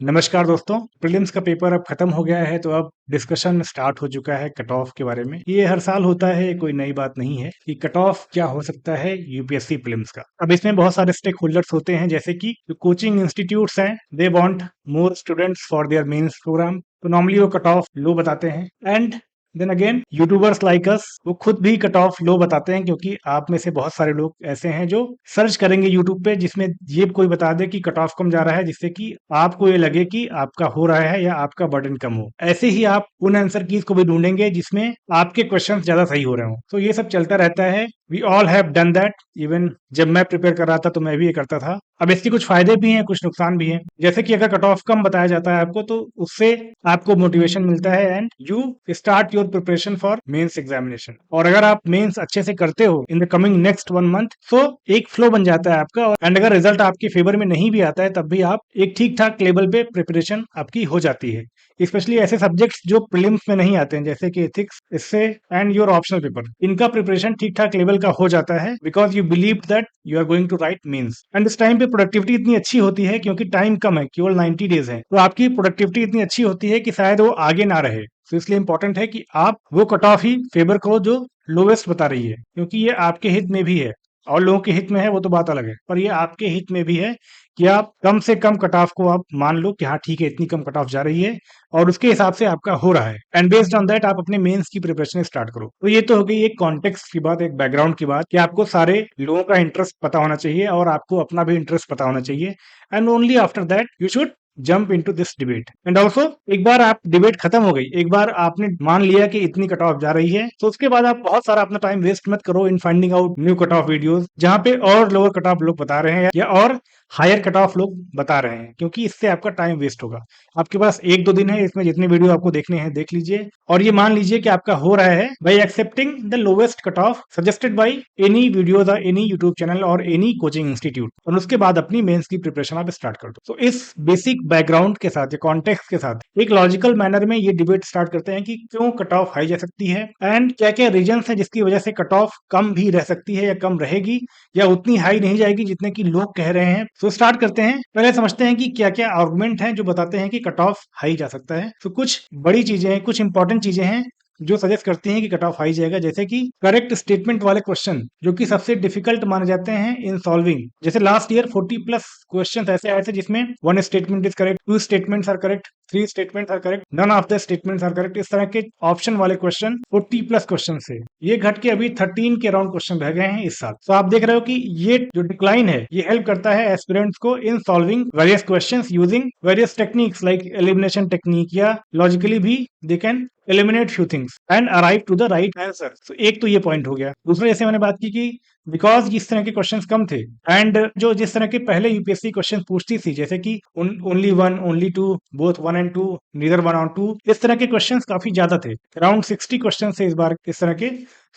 नमस्कार दोस्तों। प्रीलिम्स का पेपर अब खत्म हो गया है तो अब डिस्कशन स्टार्ट हो चुका है कट ऑफ के बारे में। ये हर साल होता है, कोई नई बात नहीं है कि कट ऑफ क्या हो सकता है यूपीएससी प्रीलिम्स का। अब इसमें बहुत सारे स्टेक होल्डर्स होते हैं, जैसे कि जो कोचिंग इंस्टीट्यूट्स हैं, they want more students for their mains program, तो नॉर्मली वो कट ऑफ लो बताते हैं। And then again YouTubers like us, वो खुद भी कट ऑफ लो बताते हैं, क्योंकि आप में से बहुत सारे लोग ऐसे हैं जो सर्च करेंगे यूट्यूब पे जिसमें ये कोई बता दे कि कट ऑफ कम जा रहा है, जिससे कि आपको ये लगे कि आपका हो रहा है या आपका बर्डन कम हो। ऐसे ही आप उन आंसर कीज को भी ढूंढेंगे जिसमें आपके क्वेश्चन ज्यादा सही हो रहे हो। तो ये सब चलता रहता है। We all have done that. Even जब मैं प्रिपेयर कर रहा था तो मैं भी ये करता था। अब इसके कुछ फायदे भी हैं, कुछ नुकसान भी हैं। जैसे कि अगर कट ऑफ कम बताया जाता है आपको, तो उससे आपको मोटिवेशन मिलता है and you start your preparation for mains examination. और अगर आप मेंस अच्छे से करते हो in the coming next 1 month, तो एक फ्लो बन जाता है आपका। एंड अगर रिजल्ट आपके फेवर में नहीं भी आता है, तब भी आप एक ठीक ठाक लेवल पे प्रिपरेशन आपकी हो जाती है। स्पेशली ऐसे सब्जेक्ट्स जो प्रीलिम्स में नहीं आते हैं, जैसे कि एथिक्स, इससे एंड योर ऑप्शनल पेपर, इनका प्रिपरेशन ठीक ठाक लेवल का हो जाता है, because you believe that you are going to write mains. And इस टाइम पे प्रोडक्टिविटी इतनी अच्छी होती है, क्योंकि टाइम कम है, केवल 90 डेज है, तो आपकी प्रोडक्टिविटी इतनी अच्छी होती है कि शायद वो आगे ना रहे। तो इसलिए इंपॉर्टेंट है कि आप वो कट ऑफ ही फेवर करो जो लोवेस्ट बता रही है, क्योंकि ये आपके हित में भी है। और लोगों के हित में है वो तो बात अलग है, पर ये आपके हित में भी है कि आप कम से कम कट ऑफ को आप मान लो कि हाँ ठीक है, इतनी कम कट ऑफ जा रही है और उसके हिसाब से आपका हो रहा है। एंड बेस्ड ऑन दैट आप अपने मेंस की प्रिपरेशन स्टार्ट करो। तो ये तो हो गई एक कॉन्टेक्स्ट की बात, एक बैकग्राउंड की बात, कि आपको सारे लोगों का इंटरेस्ट पता होना चाहिए और आपको अपना भी इंटरेस्ट पता होना चाहिए। And only after that you should jump into this debate. And also एक बार आप डिबेट खत्म हो गई, एक बार आपने मान लिया कि इतनी कट ऑफ जा रही है, तो उसके बाद आप बहुत सारा अपना टाइम वेस्ट मत करो in finding out new cut off videos, जहां पे और लोअर कट ऑफ लोग बता रहे हैं या और हायर कट ऑफ लोग बता रहे हैं, क्योंकि इससे आपका टाइम वेस्ट होगा। आपके पास 1-2 दिन है, इसमें जितने वीडियो आपको देखने हैं देख लीजिए, और ये मान लीजिए कि आपका हो रहा है by accepting the lowest cut off suggested by any videos और एनी यूट्यूब चैनल और एनी कोचिंग इंस्टीट्यूट, और उसके बाद अपनी मेंस की प्रिपरेशन आप स्टार्ट कर दो। तो इस बेसिक बैकग्राउंड के साथ या कॉन्टेक्स्ट के साथ एक लॉजिकल मैनर में ये डिबेट स्टार्ट करते हैं कि क्यों कट ऑफ हाई जा सकती है एंड क्या क्या रीजंस है जिसकी वजह से कट ऑफ कम भी रह सकती है या कम रहेगी या उतनी हाई नहीं जाएगी जितने की लोग कह रहे हैं। तो स्टार्ट करते हैं। पहले समझते हैं कि क्या क्या आर्गुमेंट हैं जो बताते हैं कि कट ऑफ हाई जा सकता है। तो कुछ बड़ी चीजें हैं, कुछ इंपॉर्टेंट चीजें हैं जो सजेस्ट करती हैं कि कट ऑफ हाई जाएगा, जैसे कि करेक्ट स्टेटमेंट वाले क्वेश्चन, जो कि सबसे डिफिकल्ट माने जाते हैं इन सॉल्विंग। जैसे लास्ट ईयर 40+ क्वेश्चन ऐसे आए थे जिसमें 1 statement is correct, 2 statements are correct, 3 statements are correct, none of the statements are correct. इस तरह के ऑप्शन वाले क्वेश्चन 40+ क्वेश्चन से ये घट के अभी 13 के अराउंड क्वेश्चन रह गए हैं इस साल। तो आप देख रहे हो कि ये जो डिक्लाइन है ये हेल्प करता है एस्पिरेंट्स को in solving various questions using various techniques like elimination technique, या लॉजिकली भी they can eliminate few things and arrive to the right answer. तो एक तो ये पॉइंट हो गया। दूसरा, जैसे मैंने बात की कि बिकॉज इस तरह के क्वेश्चंस कम थे एंड जो जिस तरह के पहले यूपीएससी क्वेश्चन पूछती थी, जैसे कि only 1, only 2, both 1 and 2, neither 1 और 2, इस तरह के क्वेश्चंस काफी ज्यादा थे। अराउंड 60 क्वेश्चन थे इस बार इस तरह के।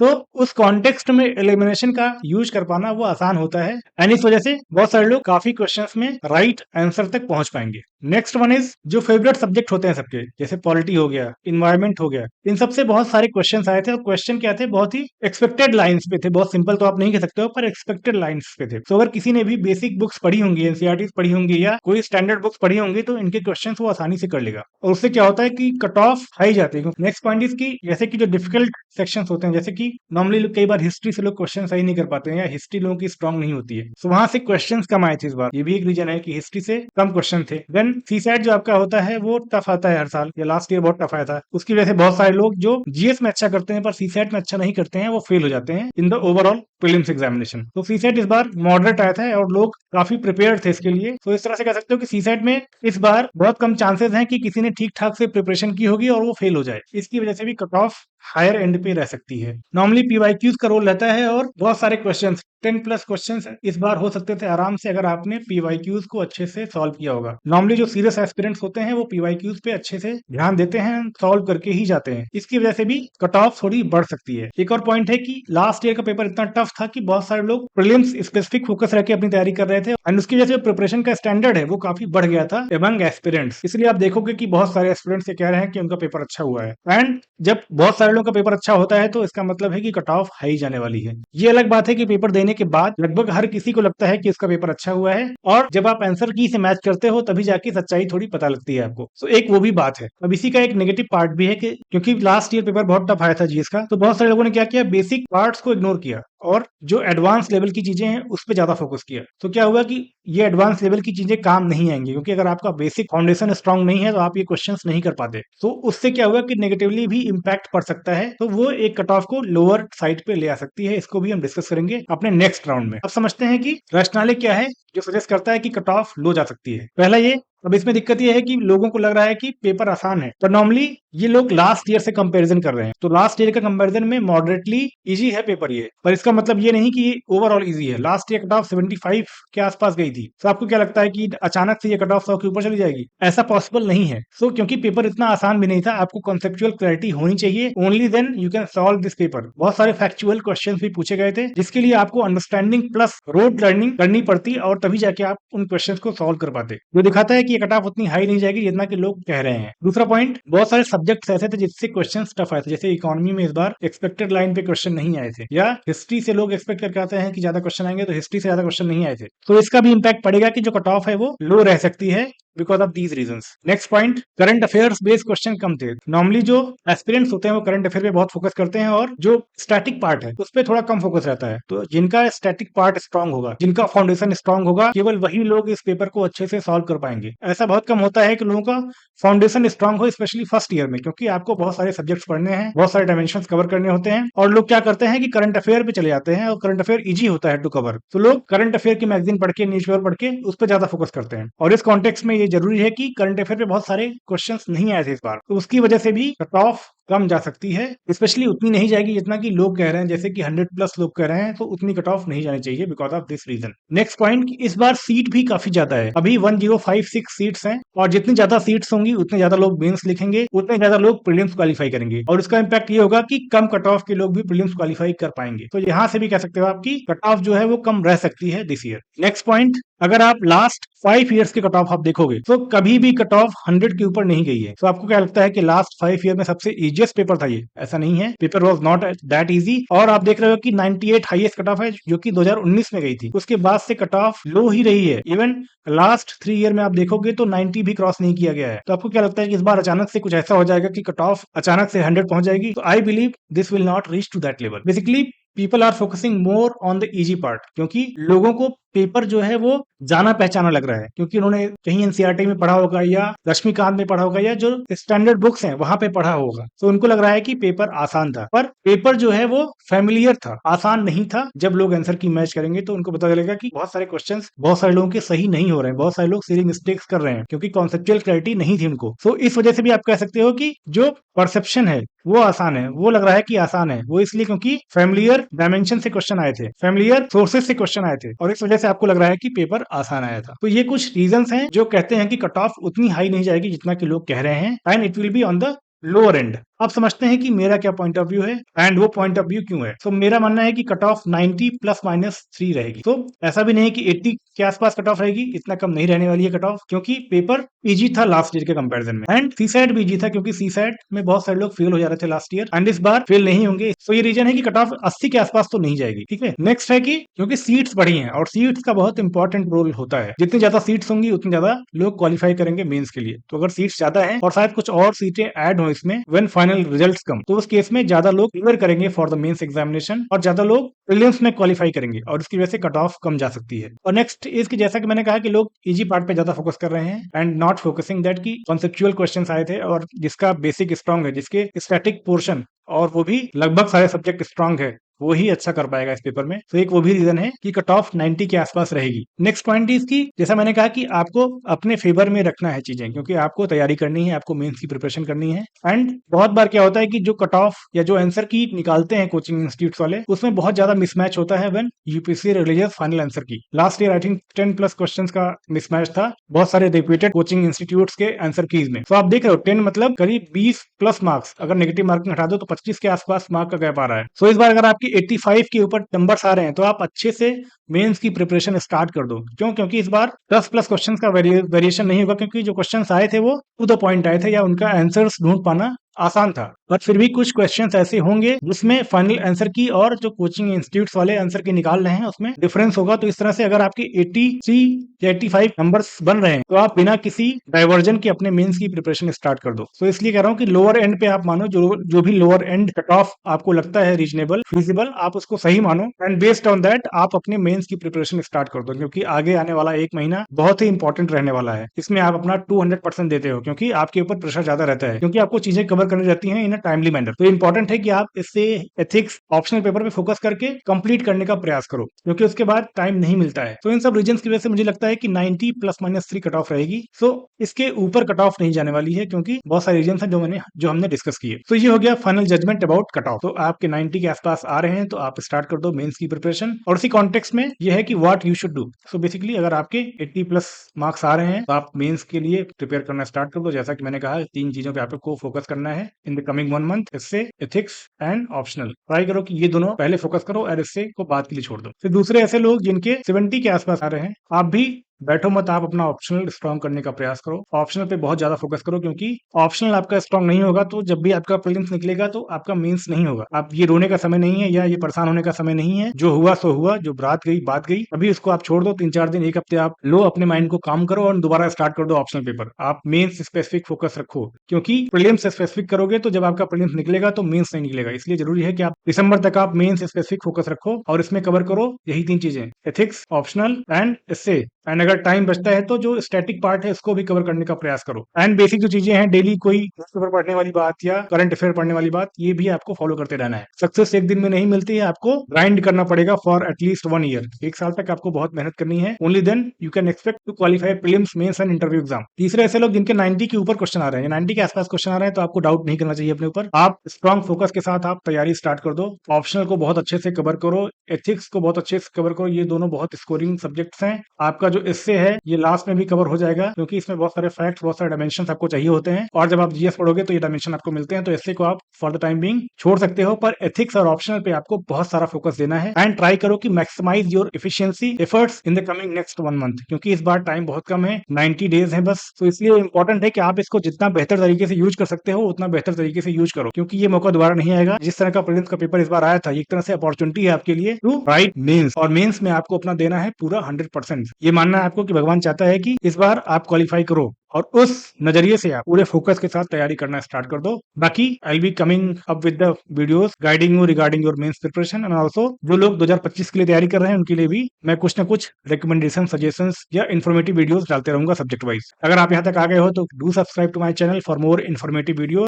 तो उस कॉन्टेक्स्ट में एलिमिनेशन का यूज कर पाना वो आसान होता है एंड इस वजह से बहुत सारे लोग काफी क्वेश्चंस में राइट आंसर तक पहुंच पाएंगे। नेक्स्ट वन इज जो फेवरेट सब्जेक्ट होते हैं सबके, जैसे पॉलिटी हो गया, इन्वायरमेंट हो गया, इन सबसे बहुत सारे क्वेश्चंस आए थे। और क्वेश्चन क्या थे, बहुत ही एक्सपेक्टेड लाइंस पे थे। बहुत सिंपल तो आप नहीं कह सकते हो, पर एक्सपेक्टेड लाइंस पे थे। तो अगर किसी ने भी बेसिक बुक्स पढ़ी होंगी, एनसीईआरटी पढ़ी होंगी या कोई स्टैंडर्ड बुक्स पढ़ी होंगी, तो इनके क्वेश्चन वो आसानी से कर लेगा और उससे क्या होता है कि कट ऑफ हाई जाती है। नेक्स्ट पॉइंट इज की जैसे कि जो डिफिकल्ट सेक्शन होते हैं, जैसे कि नॉर्मली कई बार हिस्ट्री से लोग क्वेश्चन सही नहीं कर पाते हैं या हिस्ट्री लोगों की स्ट्रांग नहीं होती है, तो वहां से क्वेश्चंस कम आए थे इस बार। ये भी एक रीजन है कि हिस्ट्री से कम क्वेश्चन थे। देन सीसैट जो आपका होता है वो टफ आता है हर साल, या लास्ट ईयर बहुत टफ आया था। उसकी वजह से बहुत सारे लोग जो जीएस में अच्छा करते हैं पर सीसैट में अच्छा नहीं करते हैं, वो फेल हो जाते हैं in the overall prelims examination. तो सीसैट इस बार मॉडरेट आया था और लोग काफी प्रिपेयर्ड थे इसके लिए। तो इस तरह से कह सकते हो कि सीसैट में इस बार बहुत कम चांसेस हैं कि किसी ने ठीक ठाक से प्रिपरेशन की होगी और वो फेल हो जाए। इसकी वजह से भी कट ऑफ हायर एंड पे रह सकती है। नॉर्मली पीवाईक्यूज का रोल रहता है और बहुत सारे क्वेश्चंस, 10+ क्वेश्चंस इस बार हो सकते थे आराम से, अगर आपने पीवाईक्यूज को अच्छे से सॉल्व किया होगा। नॉर्मली जो सीरियस एस्पिरेंट्स होते हैं वो पीवाईक्यूज पे अच्छे से ध्यान देते हैं, सॉल्व करके ही जाते हैं। इसकी वजह से भी कट ऑफ थोड़ी बढ़ सकती है। एक और पॉइंट है कि लास्ट ईयर का पेपर इतना टफ था कि बहुत सारे लोग प्रीलिम्स स्पेसिफिक फोकस रख के अपनी तैयारी कर रहे थे एंड उसकी वजह से प्रिपरेशन का स्टैंडर्ड है वो काफी बढ़ गया था एमंग एस्पिरेंट्स। इसलिए आप देखोगे कि बहुत सारे एस्पिरेंट्स ये कह रहे हैं कि उनका पेपर अच्छा हुआ है। एंड जब बहुत सारे सारे लोगों का पेपर अच्छा होता है तो इसका मतलब है कि कट ऑफ हाई जाने वाली है। ये अलग बात है कि पेपर देने के बाद लगभग हर किसी को लगता है कि उसका पेपर अच्छा हुआ है, और जब आप आंसर की से मैच करते हो तभी जाके सच्चाई थोड़ी पता लगती है आपको। तो एक वो भी बात है। अब इसी का एक नेगेटिव पार्ट भी है कि क्योंकि लास्ट ईयर पेपर बहुत टफ आया था जीएस का, तो बहुत सारे लोगों ने क्या किया, बेसिक पार्ट्स को इग्नोर किया और जो एडवांस लेवल की चीजें हैं उस पर ज्यादा फोकस किया। तो क्या हुआ कि ये एडवांस लेवल की चीजें काम नहीं आएंगी, क्योंकि अगर आपका बेसिक फाउंडेशन स्ट्रांग नहीं है तो आप ये क्वेश्चंस नहीं कर पाते। तो उससे क्या हुआ कि नेगेटिवली भी इम्पैक्ट पड़ सकता है, तो वो एक कट ऑफ को लोअर साइड पे ले आ सकती है। इसको भी हम डिस्कस करेंगे अपने नेक्स्ट राउंड में। अब समझते हैं कि रैशनैलिटी क्या है जो सजेस्ट करता है कि कट ऑफ लो जा सकती है। पहला ये, अब इसमें दिक्कत ये है कि लोगों को लग रहा है कि पेपर आसान है, पर नॉर्मली ये लोग लास्ट ईयर से कंपैरिजन कर रहे हैं। तो लास्ट ईयर का कंपैरिजन में मॉडरेटली इजी है पेपर ये, पर इसका मतलब ये नहीं कि ये ओवरऑल इजी है। लास्ट ईयर कट ऑफ 75 के आसपास गई थी। तो आपको क्या लगता है कि अचानक से ये कट ऑफ 100 के ऊपर चली जाएगी? ऐसा पॉसिबल नहीं है। सो क्योंकि पेपर इतना आसान भी नहीं था, आपको कॉन्सेप्चुअल क्लैरिटी होनी चाहिए। Only then you can solve this paper. बहुत सारे फैक्चुअल क्वेश्चन भी पूछे गए थे, जिसके लिए आपको अंडरस्टैंडिंग प्लस रोड लर्निंग करनी पड़ती, और तभी जाके आप उन क्वेश्चन को सॉल्व कर पाते, जो दिखाता है कि ये कट ऑफ उतनी हाई नहीं जाएगी जितना कि लोग कह रहे हैं। दूसरा पॉइंट, बहुत सारे सब्जेक्ट्स ऐसे थे जिससे क्वेश्चन टफ आए थे। जैसे इकोनॉमी में इस बार एक्सपेक्टेड लाइन पे क्वेश्चन नहीं आए थे, या हिस्ट्री से लोग एक्सपेक्ट करके आते हैं कि ज्यादा क्वेश्चन आएंगे, तो हिस्ट्री से ज्यादा क्वेश्चन नहीं आए थे। तो इसका भी इंपैक्ट पड़ेगा कि जो कट ऑफ है वो लो रह सकती है because of these reasons. Next point, current affairs based question कम थे। नॉर्मली जो एस्पिरेंट्स होते हैं वो करंट अफेयर पे बहुत फोकस करते हैं, और जो स्टैटिक पार्ट है उस पर थोड़ा कम फोकस रहता है। तो जिनका स्टैटिक पार्ट स्ट्रांग होगा, जिनका फाउंडेशन स्ट्रांग होगा, केवल वही लोग इस पेपर को अच्छे से सॉल्व कर पाएंगे। ऐसा बहुत कम होता है कि लोगों का फाउंडेशन स्ट्रांग हो, स्पेशली फर्स्ट ईयर में, क्योंकि आपको बहुत सारे सब्जेक्ट्स पढ़ने हैं, बहुत सारे डायमेंशन कवर करने होते हैं, और लोग क्या करते हैं कि करंट अफेयर पे चले जाते हैं, और करंट अफेयर इजी होता है टू कवर। तो लोग करंट अफेयर की मैगजीन पढ़ के, न्यूज़पेपर पढ़ के उस पर ज्यादा फोकस करते हैं। और इस कॉन्टेक्स्ट में ये जरूरी है कि करंट अफेयर पे बहुत सारे क्वेश्चंस नहीं आए थे इस बार, तो उसकी वजह से भी कट ऑफ कम जा सकती है। स्पेशली उतनी नहीं जाएगी जितना कि लोग कह रहे हैं, जैसे कि 100 प्लस लोग कह रहे हैं, तो उतनी कट ऑफ नहीं जानी चाहिए because of this reason. Next point, इस बार सीट भी काफी ज्यादा है। अभी 1056 सीट्स हैं, और जितनी ज्यादा सीट्स होंगी उतने ज्यादा लोग मेंस लिखेंगे, उतने ज्यादा लोग प्रीलिम्स क्वालिफाई करेंगे, और इसका इंपैक्ट ये होगा कि कम कट ऑफ के लोग भी प्रीलिम्स क्वालिफाई कर पाएंगे। तो यहाँ से भी कह सकते हो आपकी कट ऑफ जो है वो कम रह सकती है दिस ईयर। नेक्स्ट पॉइंट, अगर आप लास्ट 5 ईयर्स के कट ऑफ आप देखोगे तो कभी भी कट ऑफ 100 के ऊपर नहीं गई है। तो आपको क्या लगता है कि लास्ट 5 ईयर में सबसे इजीएस्ट पेपर था ये? ऐसा नहीं है, paper was not that easy. और आप देख रहे हो कि 98 हाईएस्ट कट ऑफ है, जो कि 2019 में गई थी। उसके बाद से कट ऑफ लो ही रही है। इवन लास्ट 3 ईयर में आप देखोगे तो 90 भी क्रॉस नहीं किया गया है। तो आपको क्या लगता है कि इस बार अचानक से कुछ ऐसा हो जाएगा कि कट ऑफ अचानक से 100 पहुंच जाएगी? तो I believe this will not reach to that level. Basically people are focusing more on the easy part, क्योंकि लोगों को पेपर जो है वो जाना पहचाना लग रहा है, क्योंकि उन्होंने कहीं एनसीईआरटी में पढ़ा होगा, या लक्ष्मीकांत में पढ़ा होगा, या जो स्टैंडर्ड बुक्स हैं वहां पे पढ़ा होगा। तो उनको लग रहा है कि पेपर आसान था, पर पेपर जो है वो फेमिलियर था, आसान नहीं था। जब लोग आंसर की मैच करेंगे तो उनको पता चलेगा कि बहुत सारे क्वेश्चंस बहुत सारे लोगों के सही नहीं हो रहे हैं, बहुत सारे लोग सीरियस मिस्टेक्स कर रहे हैं, क्योंकि कॉन्सेप्चुअल क्लैरिटी नहीं थी उनको। तो इस वजह से भी आप कह सकते हो कि जो परसेप्शन है वो आसान है, वो लग रहा है कि आसान है, वो इसलिए क्योंकि फैमिलियर डायमेंशन से क्वेश्चन आए थे, फैमिलियर सोर्सेज से क्वेश्चन आए थे, और इस वजह से आपको लग रहा है कि पेपर आसान आया था। तो ये कुछ रीजंस हैं जो कहते हैं कि कट ऑफ उतनी हाई नहीं जाएगी जितना कि लोग कह रहे हैं, and it will be on the lower and. अब समझते हैं कि मेरा क्या पॉइंट ऑफ व्यू है एंड वो पॉइंट ऑफ व्यू क्यों है। तो मेरा मानना है कि कट ऑफ 90 प्लस माइनस 3 रहेगी। तो ऐसा भी नहीं है कि 80 के आसपास कट ऑफ रहेगी, इतना कम नहीं रहने वाली है कट ऑफ, क्योंकि पेपर इजी था लास्ट ईयर के कंपैरिजन में, एंड सी सैट भी इजी था, क्योंकि सी सैट में बहुत सारे लोग फेल हो जा रहे थे लास्ट ईयर, एंड इस बार फेल नहीं होंगे। तो ये रीजन है कि कट ऑफ 80 के आसपास तो नहीं जाएगी। ठीक है, नेक्स्ट है कि क्योंकि सीट्स बढ़ी हैं, और सीट्स का बहुत इंपॉर्टेंट रोल होता है। जितनी ज्यादा सीट्स होंगी उतनी ज्यादा लोग क्वालिफाई करेंगे मेंस के लिए। तो अगर सीट्स ज्यादा है और शायद कुछ और सीटें ऐड हो इसमें व्हेन फाइनल रिजल्ट्स कम, तो उस केस में ज्यादा लोग क्लियर करेंगे फॉर द मेंस एग्जामिनेशन, और ज्यादा लोग प्रीलिम्स में क्वालिफाई करेंगे, और इसकी वजह से कट ऑफ कम जा सकती है। और नेक्स्ट इज कि जैसा कि मैंने कहा कि लोग इजी पार्ट पे ज्यादा फोकस कर रहे हैं, एंड नॉट फोकसिंग दैट कि कॉन्सेप्चुअल क्वेश्चंस आए थे, और जिसका बेसिक स्ट्रांग है, जिसके स्टैटिक पोर्शन और वो भी लगभग सारे सब्जेक्ट स्ट्रांग है, वो ही अच्छा कर पाएगा इस पेपर में। तो एक वो भी रीजन है कि कट ऑफ 90 के आसपास रहेगी। नेक्स्ट पॉइंट इज की जैसा मैंने कहा कि आपको अपने फेवर में रखना है चीजें, क्योंकि आपको तैयारी करनी है, आपको मेंस की प्रिपरेशन करनी है। एंड बहुत बार क्या होता है कि जो कट ऑफ या जो आंसर की निकालते हैं कोचिंग इंस्टीट्यूट वाले, उसमें बहुत ज्यादा मिसमैच होता है when UPSC releases final answer key. Last year I think 10 plus question का मिसमैच था बहुत सारे रिपीटेड कोचिंग इंस्टीट्यूट के आंसर कीज में। तो आप देख रहे हो 10 मतलब करीब 20 प्लस मार्क्स, अगर नेगेटिव मार्किंग हटा दो तो 25 के आसपास मार्क का गैप आ रहा है। सो इस बार अगर आपकी 85 के ऊपर नंबर्स आ रहे हैं तो आप अच्छे से मेंस की प्रिपरेशन स्टार्ट कर दो। क्यों? क्योंकि इस बार 10 प्लस क्वेश्चंस का वेरिएशन नहीं होगा, क्योंकि जो क्वेश्चंस आए थे वो टू द पॉइंट आए थे, या उनका आंसर्स ढूंढ पाना आसान था। बट फिर भी कुछ क्वेश्चंस ऐसे होंगे जिसमें फाइनल आंसर की और जो कोचिंग इंस्टीट्यूट्स वाले आंसर की निकाल रहे हैं उसमें डिफरेंस होगा। तो इस तरह से अगर आपके 83 या 85 नंबर्स बन रहे हैं तो आप बिना किसी डाइवर्जन के अपने मेंस की प्रिपरेशन स्टार्ट कर दो। तो इसलिए कह रहा हूँ कि लोअर एंड पे आप मानो, जो जो भी लोअर एंड कट ऑफ आपको लगता है रीजनेबल फिजिबल, आप उसको सही मानो एंड बेस्ड ऑन दैट आप अपने मेंस की प्रिपरेशन स्टार्ट कर दो, क्योंकि आगे आने वाला एक महीना बहुत ही इंपॉर्टेंट रहने वाला है। इसमें आप अपना 200% देते हो क्योंकि आपके ऊपर प्रेशर ज्यादा रहता है, क्योंकि आपको चीजें कवर करनी रहती हैं इन अ टाइमली मैनर। तो इंपॉर्टेंट है कि आप इससे एथिक्स ऑप्शनल पेपर पे फोकस करके कंप्लीट करने का प्रयास करो, क्योंकि उसके बाद टाइम नहीं मिलता है। तो इन सब रीजन की वजह से मुझे लगता है कि 90 +-3 कट ऑफ रहेगी। सो इसके ऊपर कट ऑफ नहीं जाने वाली है, क्योंकि बहुत सारे रीजन है जो हमने डिस्कस किए। तो ये हो गया final judgement about cut off. तो आपके 90 के आसपास आ रहे हैं तो आप स्टार्ट कर दो मेंस की प्रिपरेशन। और उसी कॉन्टेक्स्ट में यह है कि what you should do. So basically अगर आपके 80+ मार्क्स आ रहे हैं तो आप मेंस के लिए प्रिपेयर करना स्टार्ट कर दो। जैसा कि मैंने कहा, 3 चीजों पे आपको फोकस करना है इन द कमिंग 1 मंथ, इससे एथिक्स एंड ऑप्शनल। ट्राई करो कि ये दोनों पहले फोकस करो और इससे को बाद के लिए छोड़ दो। फिर दूसरे ऐसे लोग जिनके 70 के आसपास आ रहे हैं, आप भी बैठो मत, आप अपना ऑप्शनल स्ट्रॉन्ग करने का प्रयास करो। ऑप्शनल पे बहुत ज्यादा फोकस करो, क्योंकि ऑप्शनल आपका स्ट्रॉन्ग नहीं होगा तो जब भी आपका प्रीलिम्स निकलेगा तो आपका मेंस नहीं होगा। आप ये रोने का समय नहीं है या ये परेशान होने का समय नहीं है। जो हुआ सो हुआ, जो बात गई बात गई, अभी उसको आप छोड़ दो। 3-4 दिन, 1 हफ्ते आप लो, अपने माइंड को काम करो और दोबारा स्टार्ट कर दो ऑप्शनल पेपर। आप मेंस स्पेसिफिक फोकस रखो, क्योंकि प्रीलिम्स स्पेसिफिक करोगे तो जब आपका प्रीलिम्स निकलेगा तो मेंस नहीं निकलेगा। इसलिए जरूरी है कि आप दिसंबर तक आप मेंस स्पेसिफिक फोकस रखो और इसमें कवर करो यही 3 चीजें, एथिक्स, ऑप्शनल एंड इससे। एंड अगर टाइम बचता है तो जो स्टैटिक पार्ट है उसको भी कवर करने का प्रयास करो। एंड बेसिक जो चीजें हैं, डेली कोई न्यूज़पेपर पढ़ने वाली बात या करंट अफेयर पढ़ने वाली बात, ये भी आपको फॉलो करते रहना है। सक्सेस एक दिन में नहीं मिलती है, आपको ग्राइंड करना पड़ेगा फॉर एटलीस्ट 1 ईयर। 1 साल तक आपको बहुत मेहनत करनी है। Only then you can expect to qualify prelims, mains and interview exam. तीसरे ऐसे लोग जिनके 90 के ऊपर क्वेश्चन आ रहे हैं, 90 के आसपास क्वेश्चन आ रहे हैं, तो आपको डाउट नहीं करना चाहिए अपने ऊपर। आप स्ट्रॉन्ग फोकस के साथ आप तैयारी स्टार्ट कर दो। ऑप्शनल को बहुत अच्छे से कवर करो, एथिक्स को बहुत अच्छे से कवर करो। ये दोनों बहुत स्कोरिंग सब्जेक्ट्स हैं। आपका जो इससे है ये लास्ट में भी कवर हो जाएगा, क्योंकि इसमें बहुत सारे फैक्ट्स, बहुत सारे डायमेंशन आपको चाहिए होते हैं। और जब आप जीएस पढ़ोगे तो ये डायमेंशन आपको मिलते हैं। तो इससे को आप फॉर द टाइम बीइंग छोड़ सकते हो, पर एथिक्स और ऑप्शनल पे आपको बहुत सारा फोकस देना है। एंड ट्राई करो कि maximise your efficiency efforts in the coming next 1 month, क्योंकि इस बार टाइम बहुत कम है, 90 डेज है बस। तो इसलिए इंपॉर्टेंट है कि आप इसको जितना बेहतर तरीके से यूज कर सकते हो उतना बेहतर तरीके से यूज करो, क्योंकि ये मौका दोबारा नहीं आएगा। जिस तरह का प्रीलिम्स का पेपर इस बार आया था, एक तरह से अपॉर्चुनिटी है आपके लिए टू राइट मेंस, और मेंस में आपको अपना देना है पूरा 100%। ये मानना है आपको कि भगवान चाहता है कि इस बार आप क्वालिफाई करो, और उस नजरिए से आप पूरे फोकस के साथ तैयारी करना स्टार्ट कर दो। बाकी I will be coming up with the videos guiding you regarding your mains preparation. And also जो लोग 2025 के लिए तैयारी कर रहे हैं उनके लिए भी मैं कुछ ना कुछ रिकमेंडेशन, सजेशंस या इन्फॉर्मेटिव वीडियोस डालते रहूंगा सब्जेक्ट वाइज। अगर आप यहाँ तक आ गए हो तो do subscribe to my channel for more informative video.